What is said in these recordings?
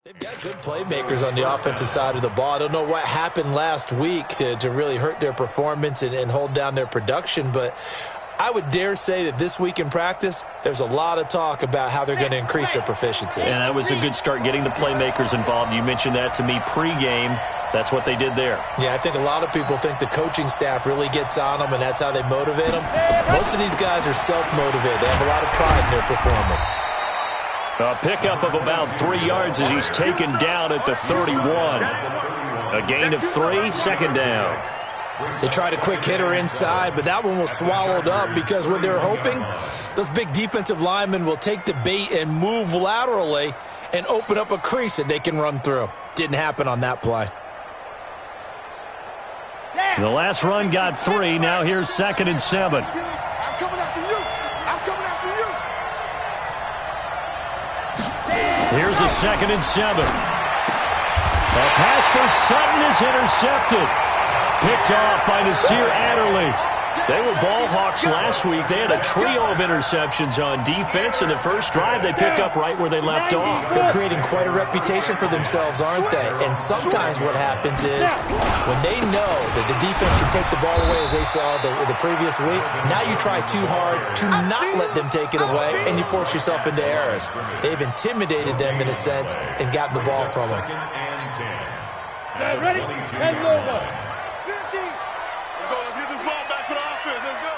They've got good playmakers on the offensive side of the ball. I don't know what happened last week to really hurt their performance and hold down their production, but I would dare say that this week in practice, there's a lot of talk about how they're going to increase their proficiency. And that was a good start, getting the playmakers involved. You mentioned that to me pregame. That's what they did there. Yeah, I think a lot of people think the coaching staff really gets on them, and that's how they motivate them. Most of these guys are self-motivated. They have a lot of pride in their performance. A pickup of about 3 yards as he's taken down at the 31. A gain of 3, second down. They tried a quick hitter inside, but that one was swallowed up because what they're hoping, those big defensive linemen will take the bait and move laterally and open up a crease that they can run through. Didn't happen on that play. The last run got 3. Now here's 2nd and 7. I'm coming after you. I'm coming after you. Here's a 2nd and 7. A pass for Sutton is intercepted. Picked off by Nasir Adderley. They were ball hawks last week. They had a trio of interceptions on defense. In the first drive, they pick up right where they left off. They're creating quite a reputation for themselves, aren't they? And sometimes what happens is when they know that the defense can take the ball away, as they saw the previous week, now you try too hard to not let them take it away, and you force yourself into errors. They've intimidated them in a sense and gotten the ball from them. Ready? 10 over. 50. Let's get this ball back for the offense. Let's go.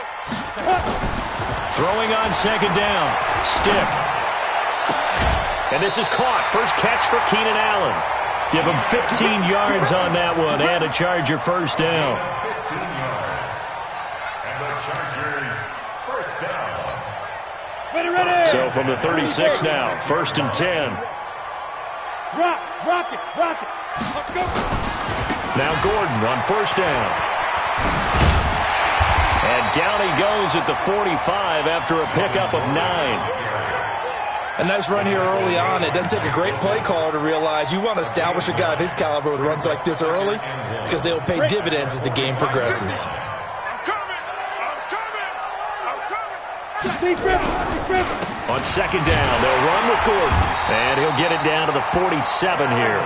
Throwing on 2nd down. Stick. And this is caught. First catch for Keenan Allen. Give him 15 yards on that one and a Charger first down. 15 yards. And the Chargers first down. Ready. So from the 36 now, 1st and 10. Rock it. Let's go. Now Gordon on 1st down. And down he goes at the 45 after a pickup of 9. A nice run here early on. It doesn't take a great play caller to realize you want to establish a guy of his caliber with runs like this early because they'll pay dividends as the game progresses. On 2nd down, they'll run with Gordon. And he'll get it down to the 47 here.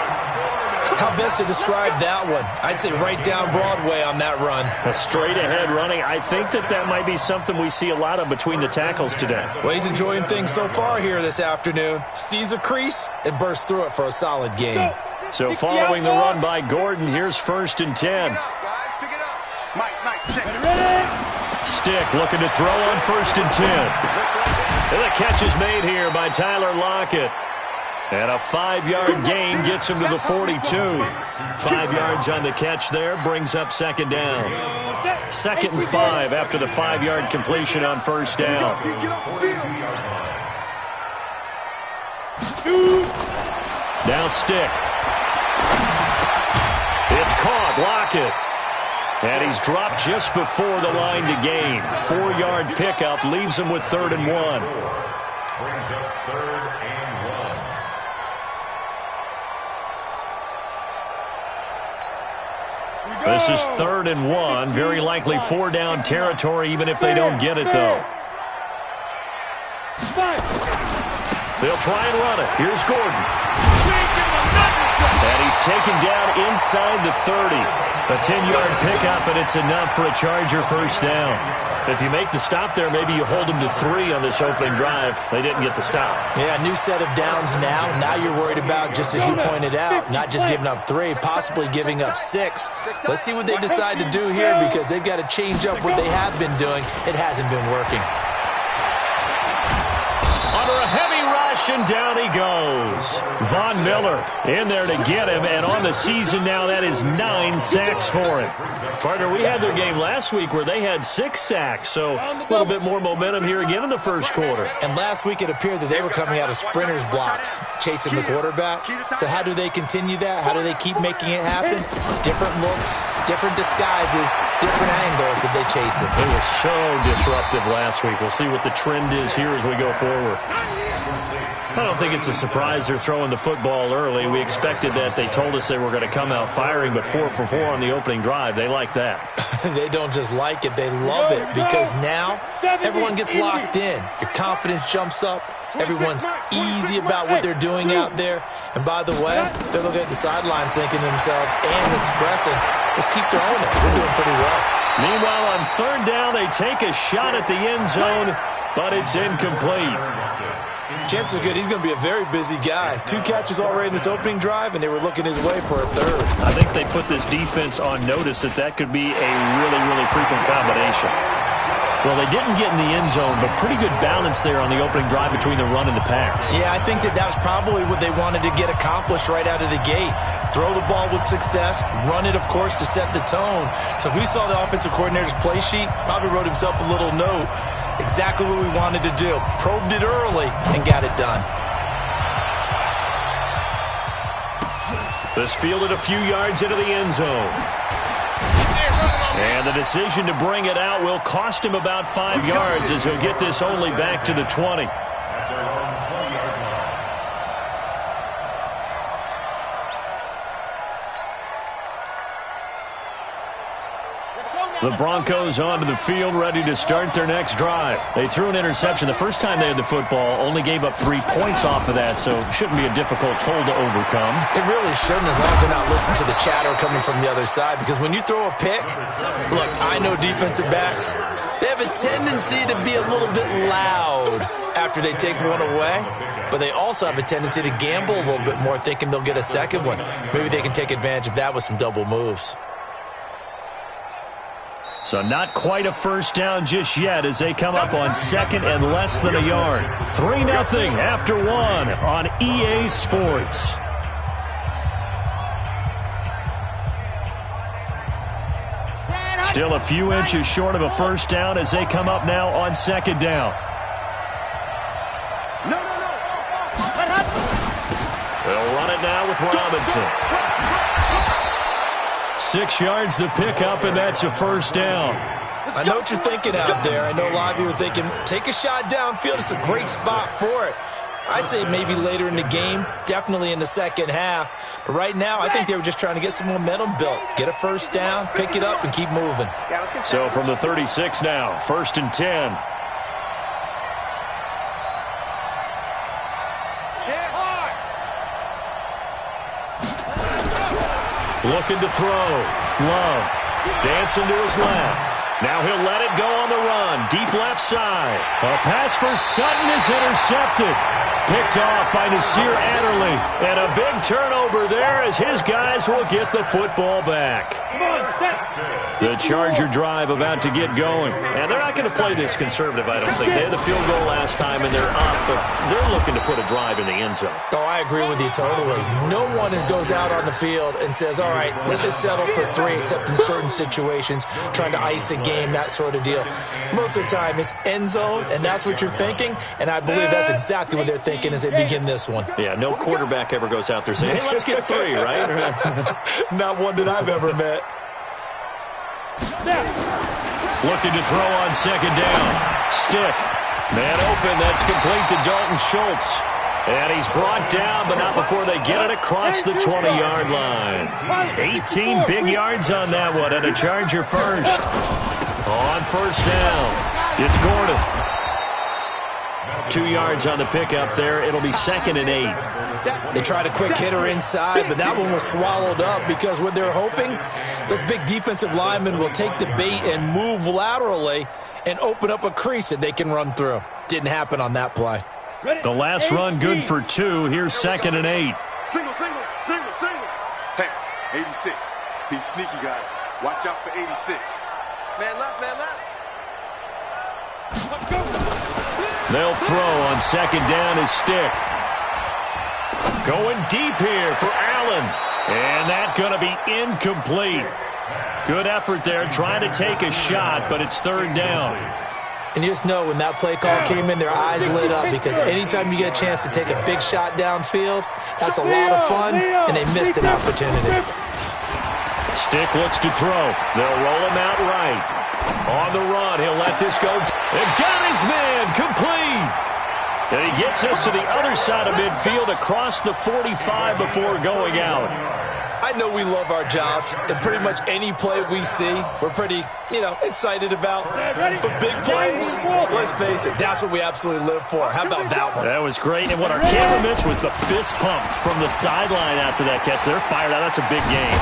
How best to describe that one? I'd say right down Broadway on that run. A straight-ahead running. I think that might be something we see a lot of between the tackles today. Well, he's enjoying things so far here this afternoon. Sees a crease and bursts through it for a solid gain. So following the run by Gordon, here's 1st and 10. Mike, check it. Ready? Stick looking to throw on 1st and 10. And the catch is made here by Tyler Lockett. And a 5-yard gain gets him to the 42. 5 yards on the catch there brings up 2nd down. 2nd and 5 after the 5-yard completion on 1st down. Now Stick. It's caught. Lockett. And he's dropped just before the line to gain. 4-yard pickup leaves him with 3rd and 1. Brings up 3rd and 1. This is 3rd and 1. Very likely 4-down territory, even if they don't get it, though. They'll try and run it. Here's Gordon. And he's taken down inside the 30. A 10-yard pickup, and it's enough for a Charger first down. If you make the stop there, maybe you hold them to 3 on this opening drive. They didn't get the stop. Yeah, new set of downs now. Now you're worried about, just as you pointed out, not just giving up 3, possibly giving up 6. Let's see what they decide to do here because they've got to change up what they have been doing. It hasn't been working. Under a heavy rush, and down he goes. Von Miller in there to get him, and on the season now, that is 9 sacks for him. Partner, we had their game last week where they had 6 sacks, so a little bit more momentum here again in the first quarter. And last week it appeared that they were coming out of sprinters blocks, chasing the quarterback. So how do they continue that? How do they keep making it happen? Different looks, different disguises, different angles that they chase it. They were so disruptive last week. We'll see what the trend is here as we go forward. I don't think it's a surprise they're throwing the football early. We expected that. They told us they were going to come out firing, but 4 for 4 on the opening drive. They like that. They don't just like it, they love it because now everyone gets locked in. Your confidence jumps up. Everyone's easy about what they're doing out there. And by the way, they're looking at the sideline thinking to themselves and expressing, let's keep throwing it. We're doing pretty well. Meanwhile, on third down, they take a shot at the end zone, but it's incomplete. Chances are good he's going to be a very busy guy. 2 catches already in this opening drive, and they were looking his way for a third. I think they put this defense on notice that could be a really, really frequent combination. Well, they didn't get in the end zone, but pretty good balance there on the opening drive between the run and the pass. Yeah, I think that was probably what they wanted to get accomplished right out of the gate. Throw the ball with success, run it, of course, to set the tone. So if we saw the offensive coordinator's play sheet, probably wrote himself a little note. Exactly what we wanted to do. Probed it early and got it done. This fielded a few yards into the end zone. And the decision to bring it out will cost him about 5 yards as he'll get this only back to the 20. The Broncos onto the field, ready to start their next drive. They threw an interception the first time they had the football, only gave up 3 points off of that, so it shouldn't be a difficult hole to overcome. It really shouldn't, as long as they're not listening to the chatter coming from the other side, because when you throw a pick, look, I know defensive backs, they have a tendency to be a little bit loud after they take one away, but they also have a tendency to gamble a little bit more, thinking they'll get a second one. Maybe they can take advantage of that with some double moves. So not quite a first down just yet as they come up on second and less than a yard. 3-0 after 1 on EA Sports. Still a few inches short of a first down as they come up now on second down. They'll run it now with Robinson. 6 yards the pickup, and that's a first down. I know what you're thinking out there. I know a lot of you are thinking, take a shot downfield. It's a great spot for it. I'd say maybe later in the game, definitely in the second half. But right now, I think they were just trying to get some momentum built. Get a first down, pick it up, and keep moving. So from the 36 now, 1st and 10. Looking to throw. Love. Dancing to his left. Now he'll let it go on the run. Deep left side. A pass for Sutton is intercepted. Picked off by Nasir Adderley. And a big turnover there as his guys will get the football back. The Charger drive about to get going. And they're not going to play this conservative, I don't think. They had the field goal last time, and they're up, but they're looking to put a drive in the end zone. Oh, I agree with you totally. No one goes out on the field and says, all right, let's just settle for 3, except in certain situations, trying to ice a game, that sort of deal. Most of the time, it's end zone, and that's what you're thinking, and I believe that's exactly what they're thinking as they begin this one. Yeah, no quarterback ever goes out there saying, hey, let's get 3, right? Not one that I've ever met. Looking to throw on second down. Stick. Man open. That's complete to Dalton Schultz. And he's brought down, but not before they get it across the 20-yard line. 18 big yards on that one, and a Charger first. On first down, it's Gordon. 2 yards on the pickup there. It'll be 2nd and 8. They tried a quick hitter inside, but that one was swallowed up because what they're hoping, those big defensive linemen will take the bait and move laterally and open up a crease that they can run through. Didn't happen on that play. The last run good for 2. Here's 2nd and 8. Single. Hey, 86. He's sneaky, guys. Watch out for 86. Man left. Let's go. They'll throw on second down as Stick. Going deep here for Allen. And that's going to be incomplete. Good effort there, trying to take a shot, but it's 3rd down. And you just know when that play call came in, their eyes lit up because anytime you get a chance to take a big shot downfield, that's a lot of fun, and they missed an opportunity. Stick looks to throw. They'll roll him out right. On the run, he'll let this go. And got his man, complete. And he gets us to the other side of midfield across the 45 before going out. I know we love our jobs, and pretty much any play we see, we're pretty, excited about. But big plays, let's face it, that's what we absolutely live for. How about that one? That was great, and what our camera missed was the fist pump from the sideline after that catch. They're fired out. That's a big game.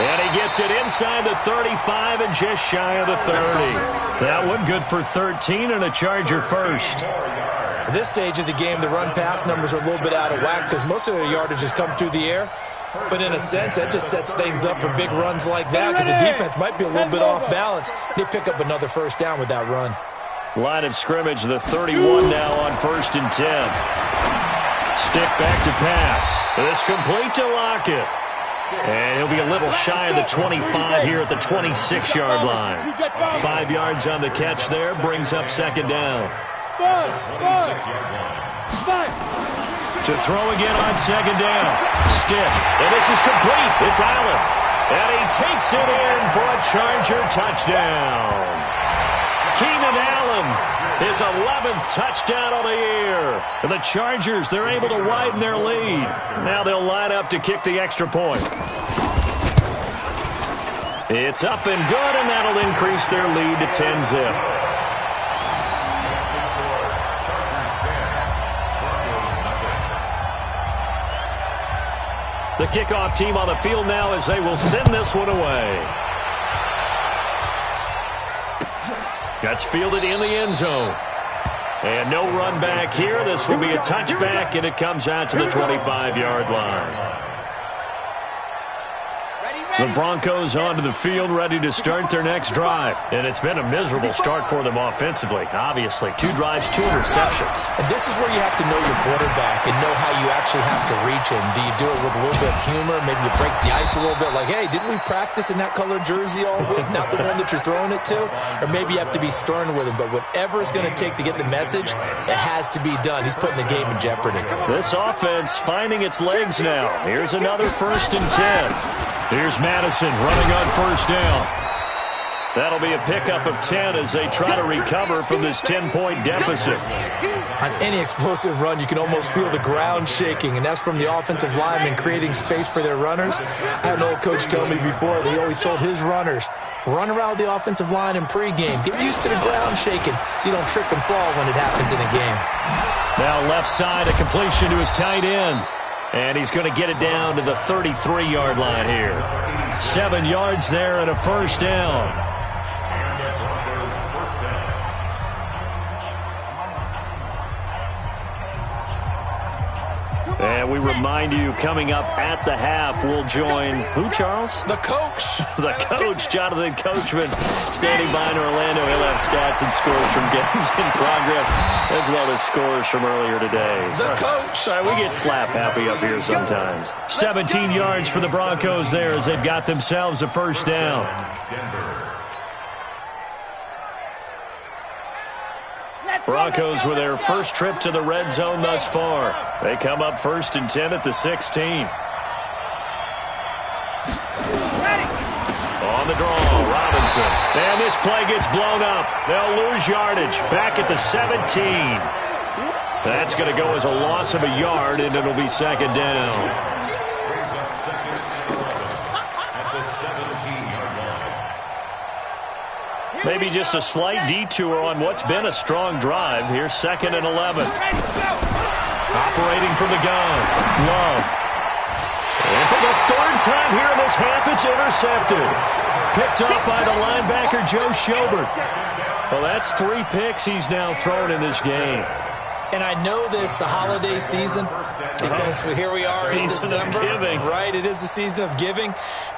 And he gets it inside the 35 and just shy of the 30. That one good for 13 and a Charger first. At this stage of the game, the run-pass numbers are a little bit out of whack because most of their yardage has come through the air. But in a sense, that just sets things up for big runs like that because the defense might be a little bit off balance. They pick up another first down with that run. Line of scrimmage, the 31 now on 1st and 10. Stick back to pass. It's complete to Lockett. And he'll be a little shy of the 25 here at the 26-yard line. 5 yards on the catch there, brings up second down. To throw again on second down. Stick. And this is complete. It's Allen. And he takes it in for a Charger touchdown. Keenan Allen, his 11th touchdown of the year. And the Chargers, they're able to widen their lead. Now they'll line up to kick the extra point. It's up and good, and that'll increase their lead to 10-zip. The kickoff team on the field now as they will send this one away. That's fielded in the end zone. And no run back here. This will be a touchback, and it comes out to the 25-yard line. The Broncos onto the field, ready to start their next drive. And it's been a miserable start for them offensively, obviously. 2 drives, 2 interceptions. And this is where you have to know your quarterback and know how you actually have to reach him. Do you do it with a little bit of humor? Maybe you break the ice a little bit, like, hey, didn't we practice in that colored jersey all week? Not the one that you're throwing it to? Or maybe you have to be stern with him. But whatever it's going to take to get the message, it has to be done. He's putting the game in jeopardy. This offense finding its legs now. Here's another 1st and 10. Here's Madison running on 1st down. That'll be a pickup of 10 as they try to recover from this 10-point deficit. On any explosive run, you can almost feel the ground shaking, and that's from the offensive linemen creating space for their runners. I had an old coach tell me before, they always told his runners, run around the offensive line in pregame. Get used to the ground shaking so you don't trip and fall when it happens in a game. Now left side, a completion to his tight end. And he's going to get it down to the 33-yard line here. 7 yards there and a first down. And we remind you, coming up at the half, we'll join who, Charles? The coach. The coach, Jonathan Coachman, standing by in Orlando. He'll have stats and scores from games in progress, as well as scores from earlier today. The coach. Sorry, we get slap happy up here sometimes. 17 yards for the Broncos there as they've got themselves a first down. Broncos with their first trip to the red zone thus far. They come up 1st and 10 at the 16. On the draw, Robinson. And this play gets blown up. They'll lose yardage back at the 17. That's going to go as a loss of a yard, and it'll be second down. Maybe just a slight detour on what's been a strong drive. Here's 2nd and 11. Operating from the gun. Love. And for the 3rd time here in this half, it's intercepted. Picked up by the linebacker, Joe Schobert. Well, that's 3 picks he's now thrown in this game. And I know this, the holiday season, because here we are in December. Right, it is the season of giving.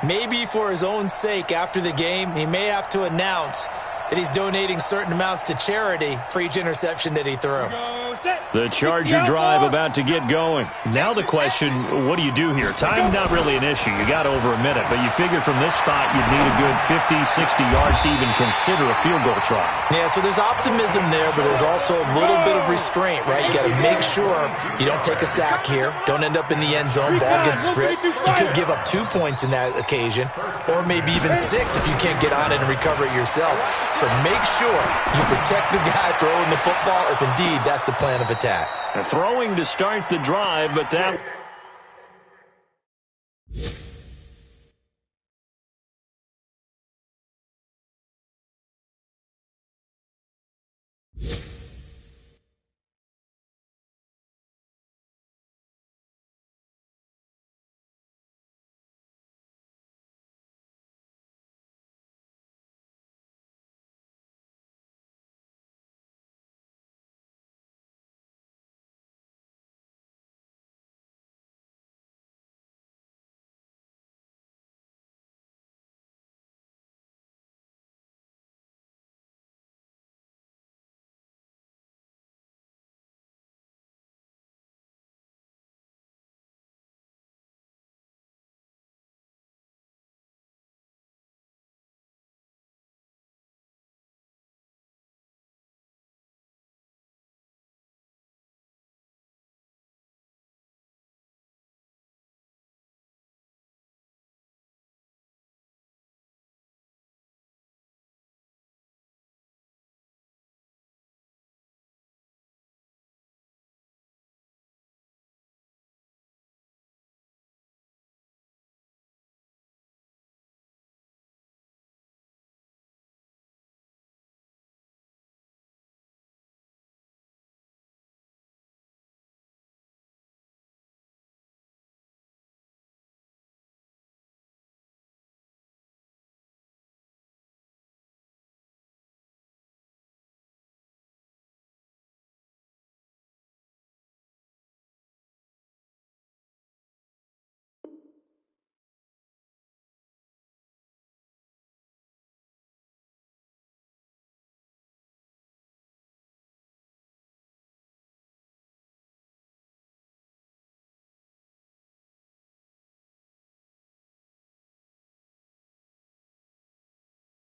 Maybe for his own sake, after the game, he may have to announce that he's donating certain amounts to charity for each interception that he threw. The Charger drive about to get going. Now the question, what do you do here? Time not really an issue. You got over a minute, but you figure from this spot you'd need a good 50, 60 yards to even consider a field goal try. Yeah, so there's optimism there, but there's also a little bit of restraint, right? You got to make sure you don't take a sack here. Don't end up in the end zone. Ball gets stripped. You could give up 2 points in that occasion, or maybe even 6 if you can't get on it and recover it yourself. So make sure you protect the guy throwing the football if indeed that's the plan of attack. Throwing to start the drive, but that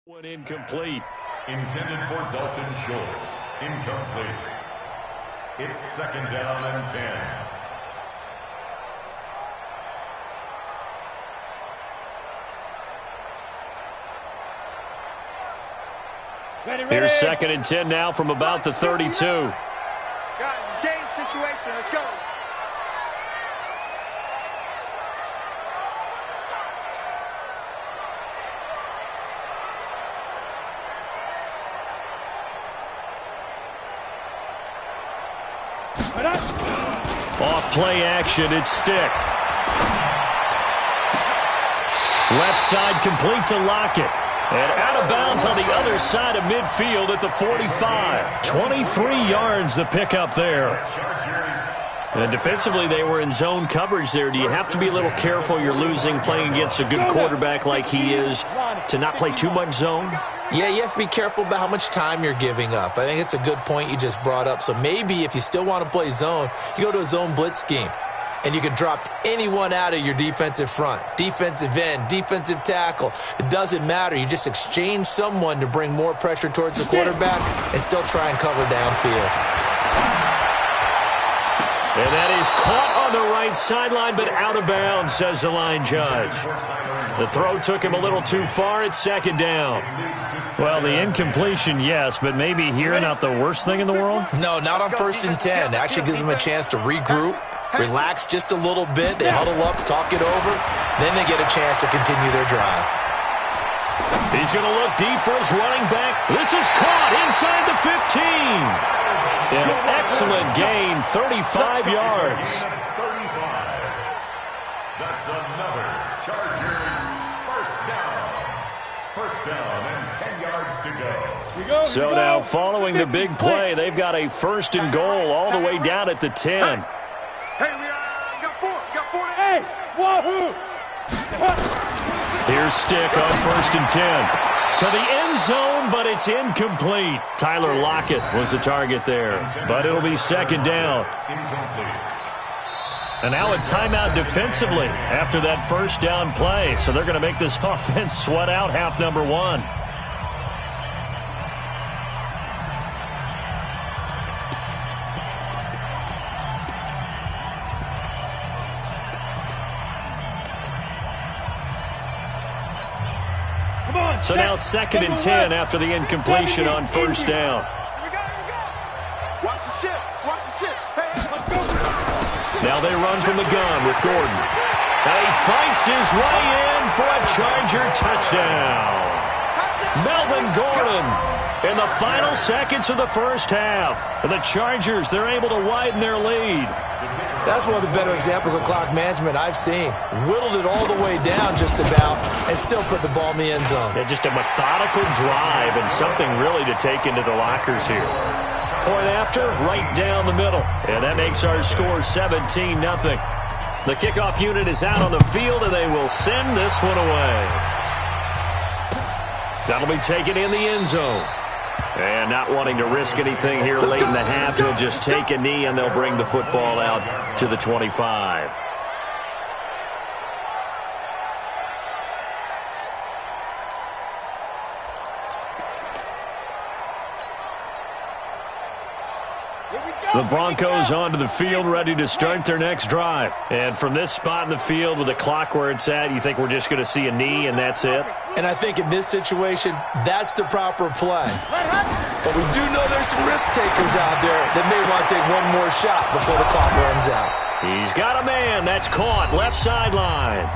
One incomplete. Intended for Dalton Schultz. Incomplete. It's 2nd down and 10. Here's 2nd and 10 now from about the 32. Guys, it's game situation. Let's go. Off play action, it's Stick. Left side complete to Lockett. And out of bounds on the other side of midfield at the 45. 23 yards the pickup there. And defensively, they were in zone coverage there. Do you have to be a little careful? You're losing playing against a good quarterback like he is to not play too much zone? Yeah, you have to be careful about how much time you're giving up. I think it's a good point you just brought up. So maybe if you still want to play zone, you go to a zone blitz scheme. And you can drop anyone out of your defensive front. Defensive end, defensive tackle. It doesn't matter. You just exchange someone to bring more pressure towards the quarterback and still try and cover downfield. And that is caught on the right sideline, but out of bounds, says the line judge. The throw took him a little too far. It's 2nd down. Well, the incompletion, yes, but maybe here not the worst thing in the world? No, not on 1st and 10. It actually gives them a chance to regroup, relax just a little bit. They huddle up, talk it over. Then they get a chance to continue their drive. He's going to look deep for his running back. This is caught inside the 15. An excellent gain, 35 yards. 35. That's another Chargers first down. First down and 10 yards to go. So now following the big play, they've got a 1st and goal all the way down at the 10. Hey, we got four. Hey, wahoo! Here's Stick on 1st and 10. To the end zone, but it's incomplete. Tyler Lockett was the target there, but it'll be 2nd down. And now a timeout defensively after that 1st down play. So they're going to make this offense sweat out half number 1. So now 2nd and 10 after the incompletion on 1st down. Watch the ship. Hey, let's go. Now they run from the gun with Gordon. And he fights his way in for a Charger touchdown. Melvin Gordon in the final seconds of the first half. And the Chargers, they're able to widen their lead. That's one of the better examples of clock management I've seen. Whittled it all the way down just about and still put the ball in the end zone. Yeah, just a methodical drive and something really to take into the lockers here. Point after, right down the middle. And that makes our score 17-0. The kickoff unit is out on the field, and they will send this one away. That'll be taken in the end zone. And not wanting to risk anything here late in the half, he'll just take a knee, and they'll bring the football out to the 25. The Broncos onto the field, ready to start their next drive. And from this spot in the field with the clock where it's at, you think we're just going to see a knee and that's it? And I think in this situation, that's the proper play. But we do know there's some risk takers out there that may want to take one more shot before the clock runs out. He's got a man. That's caught. Left sideline.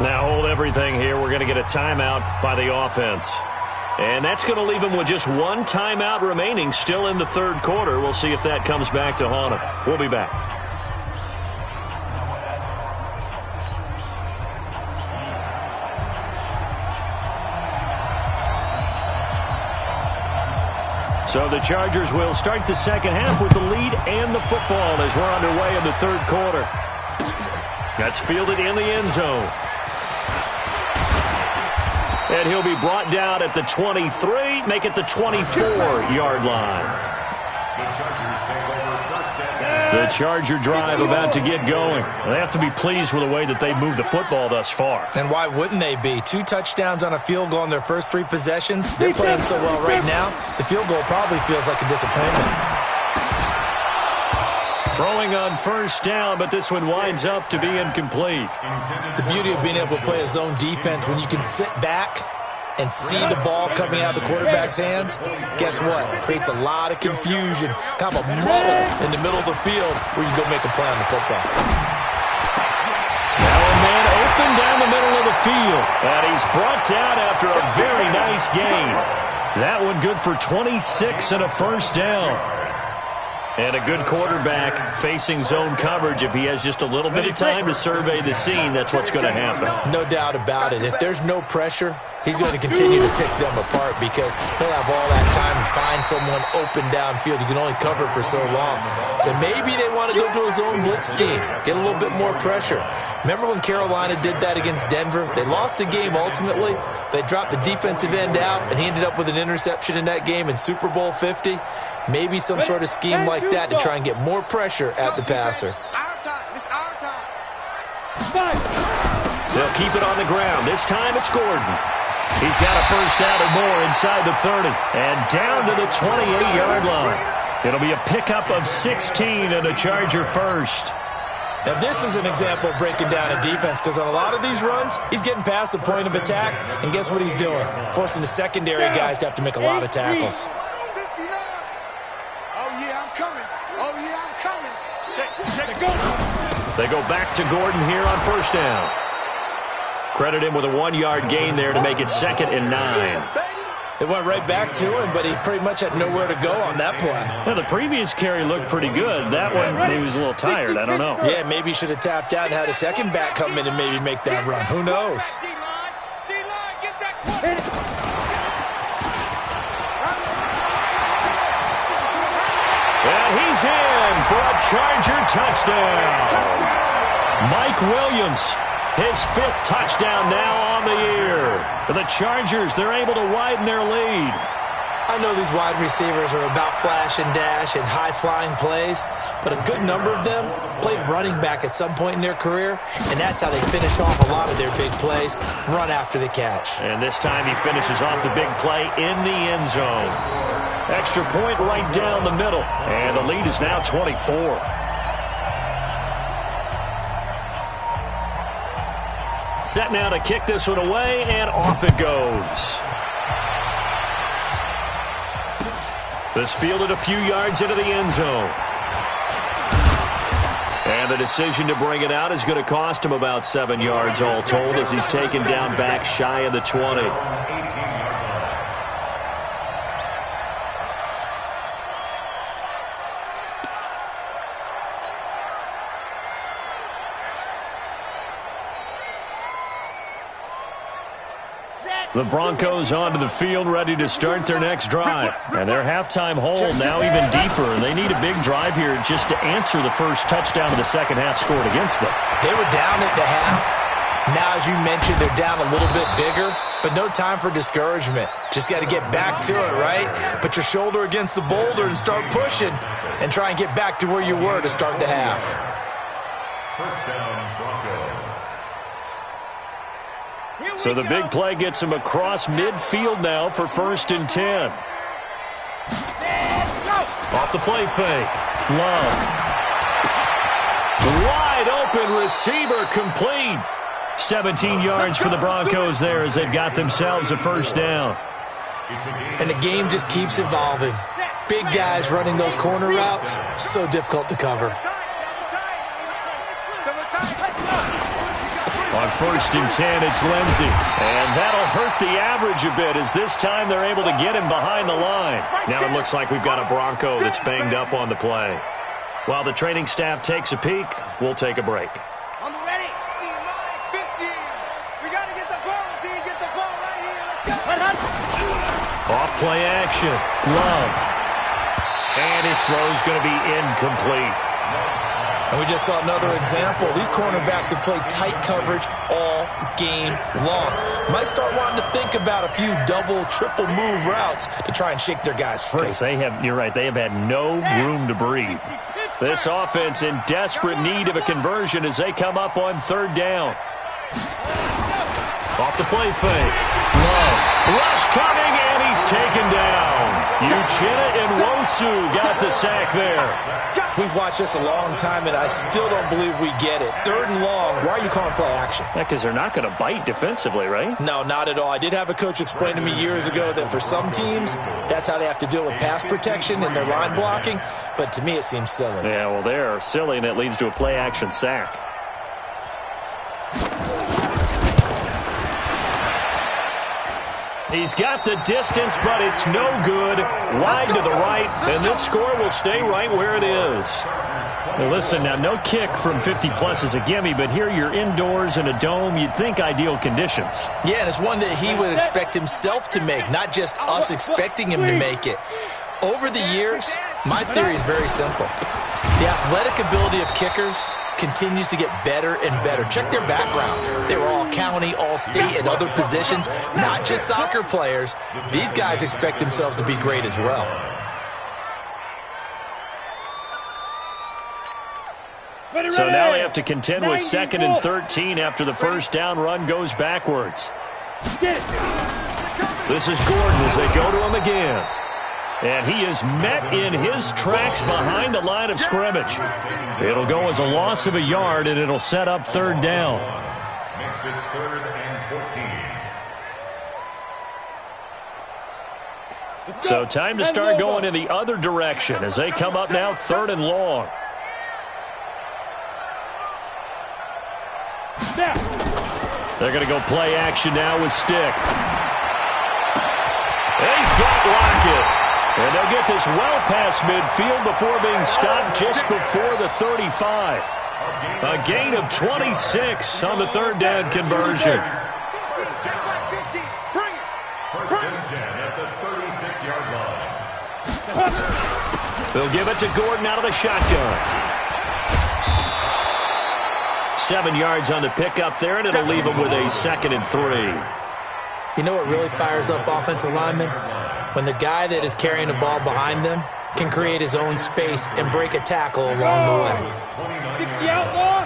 Now hold everything here. We're going to get a timeout by the offense. And that's going to leave him with just one timeout remaining still in the third quarter. We'll see if that comes back to haunt him. We'll be back. So the Chargers will start the second half with the lead and the football as we're underway in the third quarter. That's fielded in the end zone. And he'll be brought down at the 23, make it the 24-yard line. The Charger drive about to get going. They have to be pleased with the way that they've moved the football thus far. And why wouldn't they be? 2 touchdowns on a field goal in their first 3 possessions. They're playing so well right now, the field goal probably feels like a disappointment. Throwing on first down, but this one winds up to be incomplete. The beauty of being able to play a zone defense when you can sit back and see the ball coming out of the quarterback's hands, guess what? It creates a lot of confusion, kind of a muddle in the middle of the field where you go make a play on the football. Now a man open down the middle of the field, and he's brought down after a very nice gain. That one good for 26 and a first down. And a good quarterback facing zone coverage. If he has just a little bit of time to survey the scene, that's what's going to happen. No doubt about it. If there's no pressure, he's going to continue to pick them apart because he'll have all that time to find someone open downfield. You can only cover for so long. So maybe they want to go to a zone blitz scheme, get a little bit more pressure. Remember when Carolina did that against Denver? They lost the game ultimately. They dropped the defensive end out, and he ended up with an interception in that game in Super Bowl 50. Maybe some sort of scheme like that to try and get more pressure at the passer. They'll keep it on the ground. This time it's Gordon. He's got a first down and more inside the 30. And down to the 28-yard line. It'll be a pickup of 16 and a Charger first. Now, this is an example of breaking down a defense because on a lot of these runs, he's getting past the point of attack, and guess what he's doing? Forcing the secondary guys to have to make a lot of tackles. They go back to Gordon here on first down. Credit him with a 1-yard gain there to make it 2nd and 9. They went right back to him, but he pretty much had nowhere to go on that play. Well, the previous carry looked pretty good. That one, he was a little tired. I don't know. Yeah, maybe he should have tapped out and had a second back come in and maybe make that run. Who knows? And he's in for a Charger touchdown. Mike Williams, his 5th touchdown now on the year. For the Chargers, they're able to widen their lead. I know these wide receivers are about flash and dash and high-flying plays, but a good number of them played running back at some point in their career, and that's how they finish off a lot of their big plays, run after the catch. And this time he finishes off the big play in the end zone. Extra point right down the middle, and the lead is now 24. Set now to kick this one away, and off it goes. This fielded a few yards into the end zone. And And the decision to bring it out is going to cost him about 7 yards all told as he's taken down back shy of the 20. The Broncos onto the field, ready to start their next drive. And their halftime hole now even deeper, and they need a big drive here just to answer the first touchdown of the second half scored against them. They were down at the half. Now, as you mentioned, they're down a little bit bigger, but no time for discouragement. Just got to get back to it, right? Put your shoulder against the boulder and start pushing and try and get back to where you were to start the half. First down, Broncos. So the big play gets him across midfield now for 1st and 10. Off the play fake. Love. Wide open receiver complete. 17 yards for the Broncos there as they've got themselves a first down. And the game just keeps evolving. Big guys running those corner routes, so difficult to cover. On 1st and 10, it's Lindsey. And that'll hurt the average a bit as this time they're able to get him behind the line. Now it looks like we've got a Bronco that's banged up on the play. While the training staff takes a peek, we'll take a break. On the ready. 15. We got to get the ball. Get the ball right here. Let's go. Off play action. Love. And his throw's going to be incomplete. And we just saw another example. These cornerbacks have played tight coverage all game long. Might start wanting to think about a few double, triple move routes to try and shake their guys free. You're right, they have had no room to breathe. This offense in desperate need of a conversion as they come up on 3rd down. Off the play fake. Love. Rush coming, and he's taken down. Uchenna and Nwosu got the sack there. We've watched this a long time, and I still don't believe we get it. 3rd and long. Why are you calling play action? Yeah, because they're not going to bite defensively, right? No, not at all. I did have a coach explain to me years ago that for some teams, that's how they have to deal with pass protection and their line blocking. But to me, it seems silly. Yeah, well, they're silly, and it leads to a play action sack. He's got the distance, but it's no good. Wide to the right, and this score will stay right where it is. Well, listen, now, no kick from 50-plus is a gimme, but here you're indoors in a dome. You'd think ideal conditions. Yeah, and it's one that he would expect himself to make, not just us expecting him to make it. Over the years, my theory is very simple. The athletic ability of kickers continues to get better and better. Check their background. They were all county, all state, and other positions, not just soccer players. These guys expect themselves to be great as well. So now they have to contend with 2nd and 13 after the first down run goes backwards. This is Gordon as they go to him again. And he is met in his tracks behind the line of scrimmage. It'll go as a loss of a yard, and it'll set up 3rd down. Makes it 3rd and 14. So time to start going in the other direction as they come up now 3rd and long. They're going to go play action now with Stick. He's got Lockett. And they'll get this well past midfield before being stopped just before the 35. A gain of 26 on the 3rd down conversion. First and 10 at the 36-yard line. They'll give it to Gordon out of the shotgun. 7 yards on the pickup there, and it'll leave him with a 2nd and 3. You know what really fires up offensive linemen? When the guy that is carrying the ball behind them can create his own space and break a tackle along the way. 60 outlaw.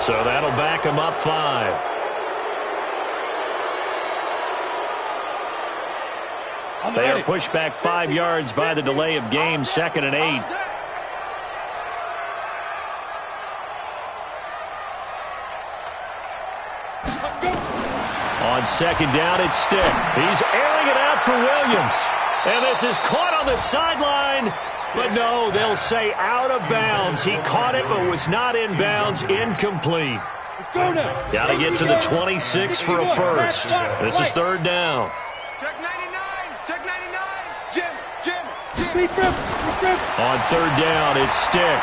So that'll back him up 5. They are pushed back 5 yards by the delay of game, 2nd and 8. On 2nd down, it's Stick. He's airing it out for Williams. And this is caught on the sideline. But no, they'll say out of bounds. He caught it but was not in bounds. Incomplete. Got to get to the 26 for a first. This is 3rd down. Check 99. Check 99. Jim. On 3rd down, it's Stick.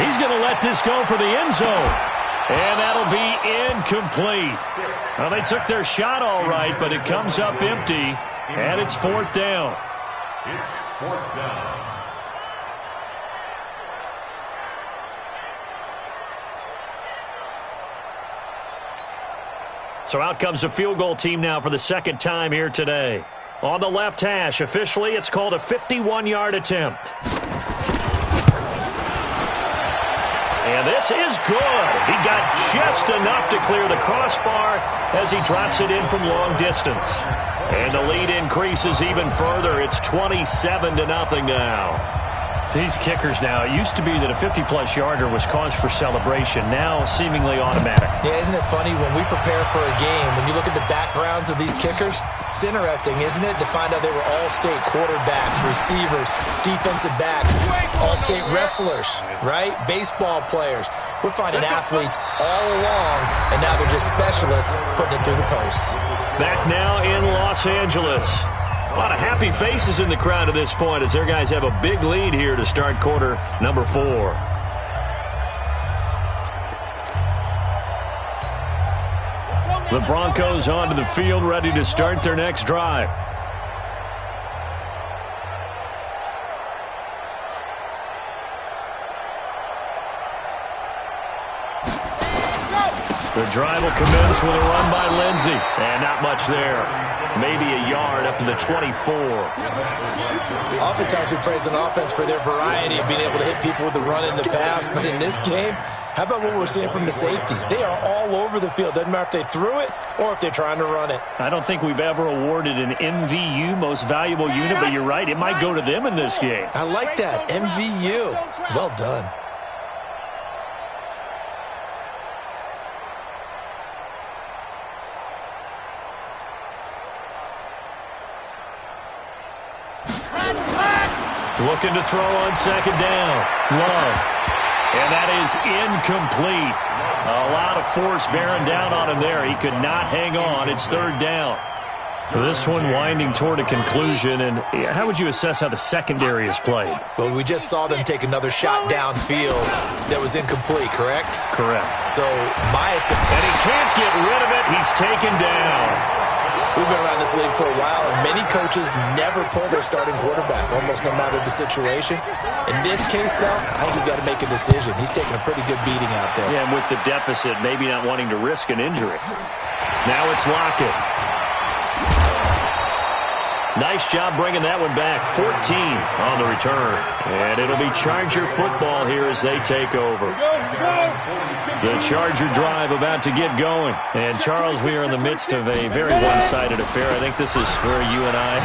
He's going to let this go for the end zone. And that'll be incomplete. Well, they took their shot all right, but it comes up empty. And it's 4th down. It's 4th down. So out comes a field goal team now for the 2nd time here today. On the left hash, officially, it's called a 51-yard attempt. And this is good. He got just enough to clear the crossbar as he drops it in from long distance. And the lead increases even further. It's 27-0 now. These kickers now, it used to be that a 50-plus yarder was cause for celebration. Now, seemingly automatic. Yeah, isn't it funny when we prepare for a game, when you look at the backgrounds of these kickers, it's interesting, isn't it, to find out they were all-state quarterbacks, receivers, defensive backs, all-state wrestlers, right? Baseball players. We're finding athletes all along, and now they're just specialists putting it through the posts. Back now in Los Angeles. A lot of happy faces in the crowd at this point as their guys have a big lead here to start quarter number 4. The Broncos onto the field, ready to start their next drive. The drive will commence with a run by Lindsey. And not much there. Maybe a yard up to the 24. Oftentimes we praise an offense for their variety of being able to hit people with the run in the pass. But in this game, how about what we're seeing from the safeties? They are all over the field. Doesn't matter if they threw it or if they're trying to run it. I don't think we've ever awarded an MVU, most valuable unit, but you're right. It might go to them in this game. I like that. MVU. Well done. Looking to throw on 2nd down. Love. And that is incomplete. A lot of force bearing down on him there. He could not hang on. It's 3rd down. This one winding toward a conclusion. And how would you assess how the secondary is played? Well, we just saw them take another shot downfield that was incomplete, correct? Correct. So, and he can't get rid of it. He's taken down. We've been around this league for a while, and many coaches never pull their starting quarterback, almost no matter the situation. In this case, though, I think he's got to make a decision. He's taking a pretty good beating out there. Yeah, and with the deficit, maybe not wanting to risk an injury. Now it's Lockett. Nice job bringing that one back. 14 on the return. And it'll be Charger football here as they take over. The Charger drive about to get going. And, Charles, we are in the midst of a very one-sided affair. I think this is where you and I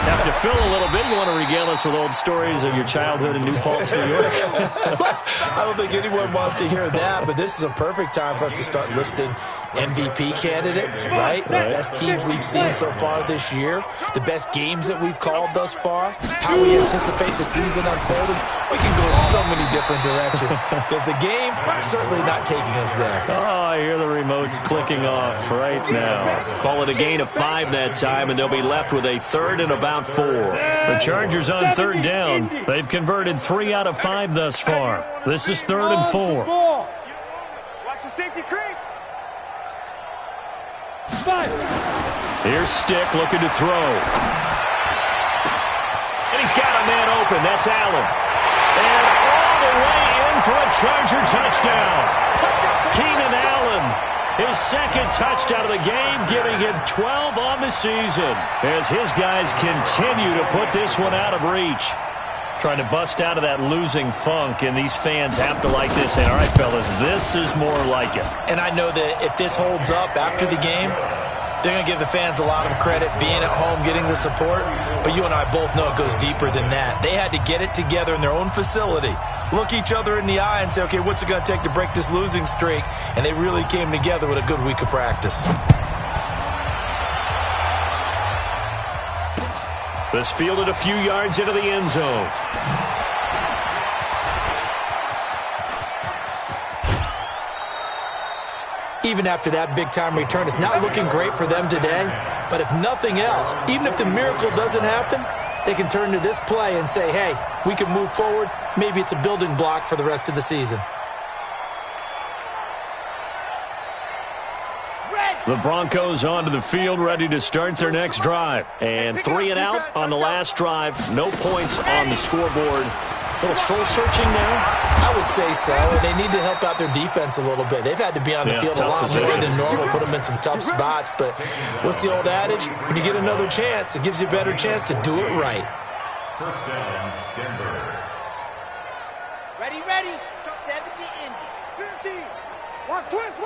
have to fill a little bit. You want to regale us with old stories of your childhood in New Paltz, New York? I don't think anyone wants to hear that, but this is a perfect time for us to start listing MVP candidates, right? The best teams we've seen so far this year, the best games that we've called thus far, how we anticipate the season unfolding. We can go in so many different directions because the game certainly not taking us there. Oh, I hear the remotes clicking off right now. Call it a gain of 5 that time, and they'll be left with a 3rd and about 4. The Chargers on 3rd down. They've converted 3 out of 5 thus far. This is 3rd and 4. Watch the safety creep. Here's Stick looking to throw. And he's got a man open. That's Allen. And all the way in for a Charger touchdown. Keenan Allen, his 2nd touchdown of the game, giving him 12 on the season as his guys continue to put this one out of reach. Trying to bust out of that losing funk, and these fans have to like this. And all right, fellas, this is more like it. And I know that if this holds up after the game, They're going to give the fans a lot of credit being at home, getting the support. But you and I both know it goes deeper than that. They had to get it together in their own facility, look each other in the eye and say, okay, what's it going to take to break this losing streak? And they really came together with a good week of practice. This fielded a few yards into the end zone. Even after that big-time return, it's not looking great for them today. But if nothing else, even if the miracle doesn't happen, they can turn to this play and say, hey, we can move forward. Maybe it's a building block for the rest of the season. The Broncos onto the field, ready to start their next drive. And 3 and out on the last drive. No points on the scoreboard. A little soul-searching now? I would say so, and they need to help out their defense a little bit. They've had to be on the field a lot more than normal, put them in some tough spots. But what's the old adage? When you get another chance, it gives you a better chance to do it right. First down, Denver. Ready. 70 Indy. 50. Watch twist.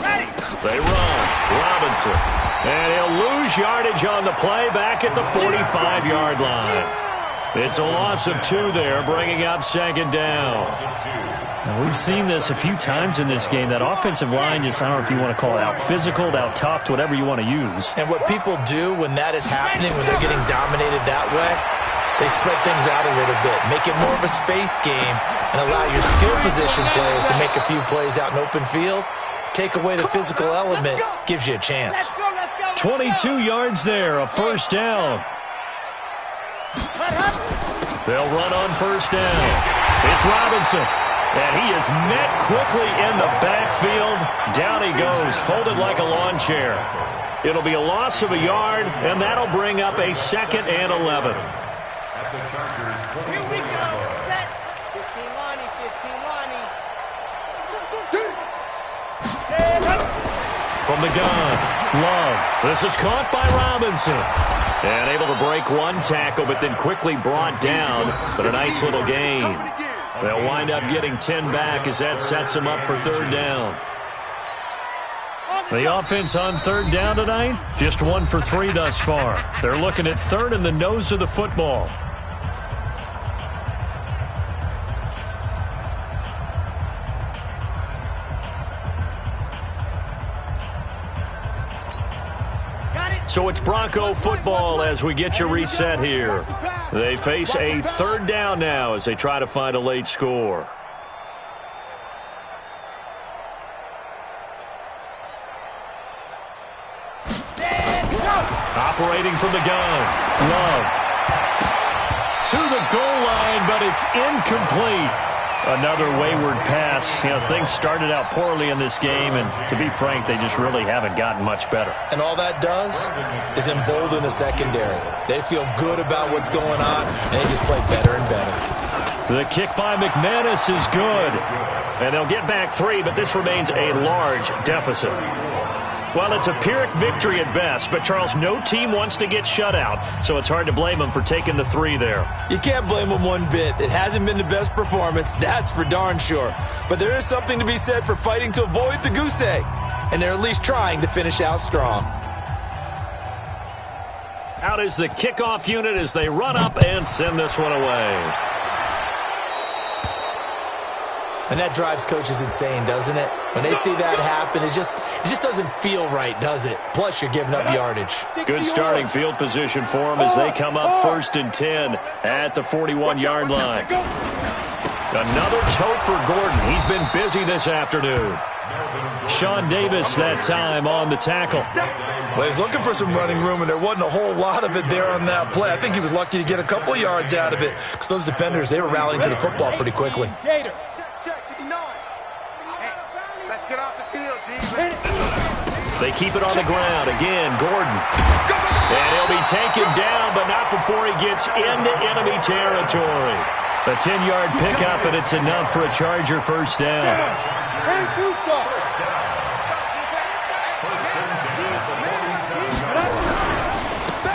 Ready. They run. Robinson. And he'll lose yardage on the play back at the 45-yard line. It's a loss of 2 there, bringing up second down. Now, we've seen this a few times in this game. That offensive line just, I don't know if you want to call it out physical, out tough, whatever you want to use. And what people do when that is happening, when they're getting dominated that way, they spread things out a little bit, make it more of a space game, and allow your skill position players to make a few plays out in open field. Take away the physical element, gives you a chance. 22 yards there, a first down. They'll run on first down. It's Robinson. And he is met quickly in the backfield. Down he goes, folded like a lawn chair. It'll be a loss of a yard, and that'll bring up a 2nd and 11. At the Chargers, Here we go. Set. 15 Lonnie. From the gun, Love. This is caught by Robinson. And able to break one tackle, but then quickly brought down. But a nice little gain. They'll wind up getting 10 back as that sets them up for third down. The offense on third down tonight, just 1 for 3 thus far. They're looking at third in the nose of the football. So it's Bronco football as we get you reset here. They face a third down now as they try to find a late score. Operating from the gun. Love. To the goal line, but it's incomplete. Another wayward pass. You know, things started out poorly in this game, and to be frank, they just really haven't gotten much better. And all that does is embolden the secondary. They feel good about what's going on, and they just play better and better. The kick by McManus is good. And they'll get back 3, but this remains a large deficit. Well, it's a Pyrrhic victory at best, but, Charles, no team wants to get shut out, so it's hard to blame them for taking the 3 there. You can't blame them one bit. It hasn't been the best performance, that's for darn sure. But there is something to be said for fighting to avoid the goose egg, and they're at least trying to finish out strong. Out is the kickoff unit as they run up and send this one away. And that drives coaches insane, doesn't it? When they see that happen, it just doesn't feel right, does it? Plus, you're giving up yardage. Good starting field position for them as they come up 1st and 10 at the 41-yard line. Another tote for Gordon. He's been busy this afternoon. Sean Davis that time on the tackle. Well, he's looking for some running room, and there wasn't a whole lot of it there on that play. I think he was lucky to get a couple yards out of it because those defenders, they were rallying to the football pretty quickly. Let's get off the field, D. They keep it on the ground. Again, Gordon. And he'll be taken down, but not before he gets into enemy territory. A 10-yard pickup, and it's enough for a Charger first down.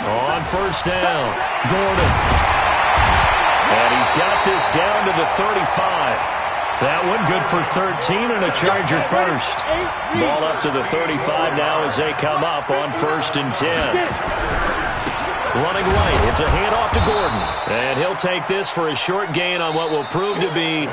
On first down, Gordon. And he's got this down to the 35. That one good for 13 and a Charger first. Ball up to the 35 now as they come up on 1st and 10. Running right, it's a handoff to Gordon. And he'll take this for a short gain on what will prove to be